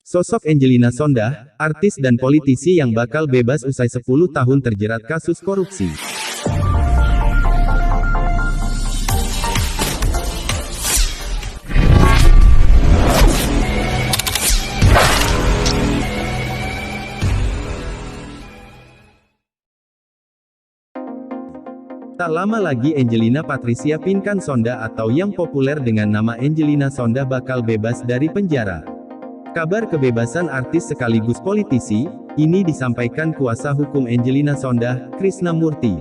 Sosok Angelina Sondah, artis dan politisi yang bakal bebas usai 10 tahun terjerat kasus korupsi. Tak lama lagi Angelina Patricia Pinkan Sondah atau yang populer dengan nama Angelina Sondah bakal bebas dari penjara. Kabar kebebasan artis sekaligus politisi, ini disampaikan kuasa hukum Angelina Sondah, Krishna Murthy.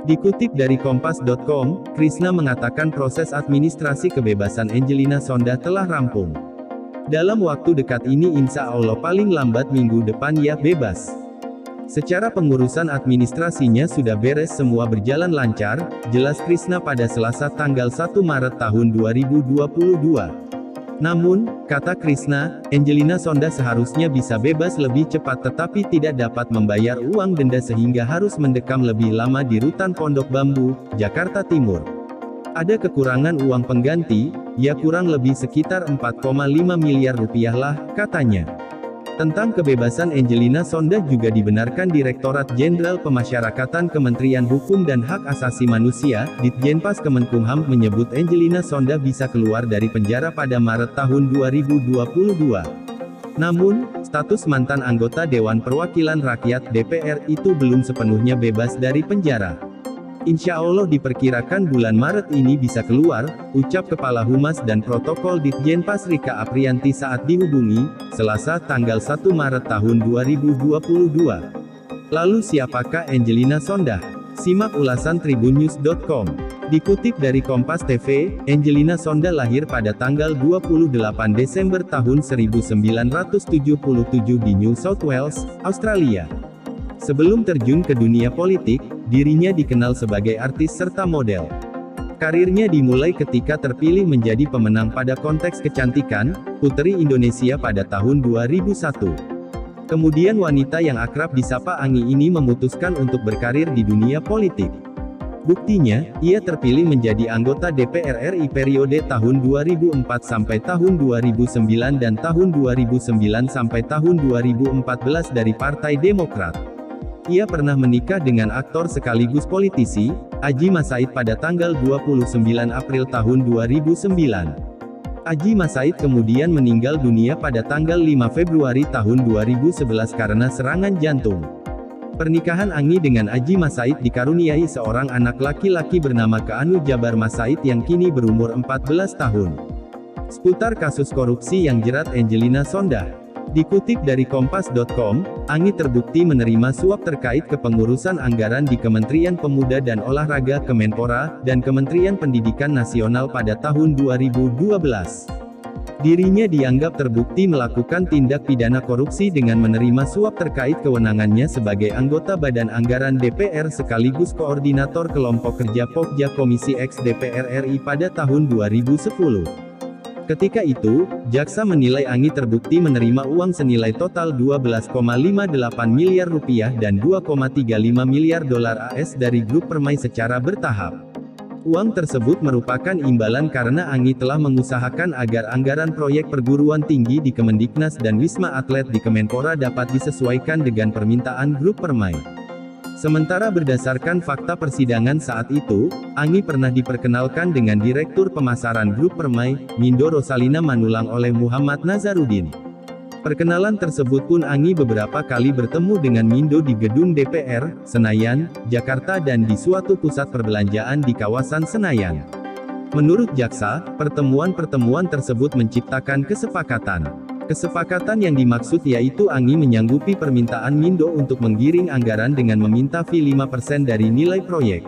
Dikutip dari Kompas.com, Krishna mengatakan proses administrasi kebebasan Angelina Sondah telah rampung. Dalam waktu dekat ini insya Allah paling lambat minggu depan ia bebas. Secara pengurusan administrasinya sudah beres, semua berjalan lancar, jelas Krishna pada Selasa tanggal 1 Maret tahun 2022. Namun, kata Krishna, Angelina Sondah seharusnya bisa bebas lebih cepat tetapi tidak dapat membayar uang denda sehingga harus mendekam lebih lama di rutan Pondok Bambu, Jakarta Timur. Ada kekurangan uang pengganti, ya kurang lebih sekitar 4,5 miliar rupiah lah, katanya. Tentang kebebasan Angelina Sondah juga dibenarkan Direktorat Jenderal Pemasyarakatan Kementerian Hukum dan Hak Asasi Manusia, Ditjenpas Kemenkumham menyebut Angelina Sondah bisa keluar dari penjara pada Maret tahun 2022. Namun, status mantan anggota Dewan Perwakilan Rakyat (DPR) itu belum sepenuhnya bebas dari penjara. Insya Allah diperkirakan bulan Maret ini bisa keluar, ucap Kepala Humas dan Protokol Ditjenpas Rika Aprianti saat dihubungi, Selasa tanggal 1 Maret tahun 2022. Lalu siapakah Angelina Sondah? Simak ulasan tribunnews.com. Dikutip dari Kompas TV, Angelina Sondah lahir pada tanggal 28 Desember tahun 1977 di New South Wales, Australia. Sebelum terjun ke dunia politik, dirinya dikenal sebagai artis serta model. Karirnya dimulai ketika terpilih menjadi pemenang pada konteks kecantikan, Putri Indonesia pada tahun 2001. Kemudian wanita yang akrab disapa Anggi ini memutuskan untuk berkarir di dunia politik. Buktinya, ia terpilih menjadi anggota DPR RI periode tahun 2004 sampai tahun 2009 dan tahun 2009 sampai tahun 2014 dari Partai Demokrat. Ia pernah menikah dengan aktor sekaligus politisi, Adjie Massaid pada tanggal 29 April tahun 2009. Adjie Massaid kemudian meninggal dunia pada tanggal 5 Februari tahun 2011 karena serangan jantung. Pernikahan Anggi dengan Adjie Massaid dikaruniai seorang anak laki-laki bernama Keanu Jabar Massaid yang kini berumur 14 tahun. Seputar kasus korupsi yang jerat Angelina Sondah. Dikutip dari Kompas.com, Anggi terbukti menerima suap terkait kepengurusan anggaran di Kementerian Pemuda dan Olahraga Kemenpora, dan Kementerian Pendidikan Nasional pada tahun 2012. Dirinya dianggap terbukti melakukan tindak pidana korupsi dengan menerima suap terkait kewenangannya sebagai anggota Badan Anggaran DPR sekaligus Koordinator Kelompok Kerja Pokja Komisi X DPR RI pada tahun 2010. Ketika itu, jaksa menilai Anggi terbukti menerima uang senilai total 12,58 miliar rupiah dan 2,35 miliar dolar AS dari grup Permai secara bertahap. Uang tersebut merupakan imbalan karena Anggi telah mengusahakan agar anggaran proyek perguruan tinggi di Kemendiknas dan Wisma Atlet di Kemenpora dapat disesuaikan dengan permintaan grup Permai. Sementara berdasarkan fakta persidangan saat itu, Anggi pernah diperkenalkan dengan Direktur Pemasaran Grup Permai, Mindo Rosalina Manulang oleh Muhammad Nazarudin. Perkenalan tersebut pun Anggi beberapa kali bertemu dengan Mindo di gedung DPR, Senayan, Jakarta dan di suatu pusat perbelanjaan di kawasan Senayan. Menurut jaksa, pertemuan-pertemuan tersebut menciptakan kesepakatan. Kesepakatan yang dimaksud yaitu Anggi menyanggupi permintaan Mindo untuk menggiring anggaran dengan meminta fee 5% dari nilai proyek.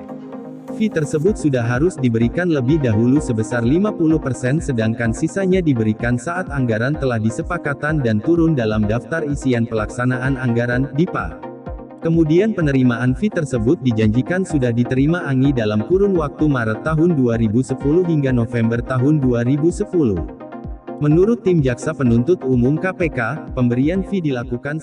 Fee tersebut sudah harus diberikan lebih dahulu sebesar 50% sedangkan sisanya diberikan saat anggaran telah disepakatan dan turun dalam daftar isian pelaksanaan anggaran (DIPA). Kemudian penerimaan fee tersebut dijanjikan sudah diterima Anggi dalam kurun waktu Maret tahun 2010 hingga November tahun 2010. Menurut tim jaksa penuntut umum KPK, pemberian fee dilakukan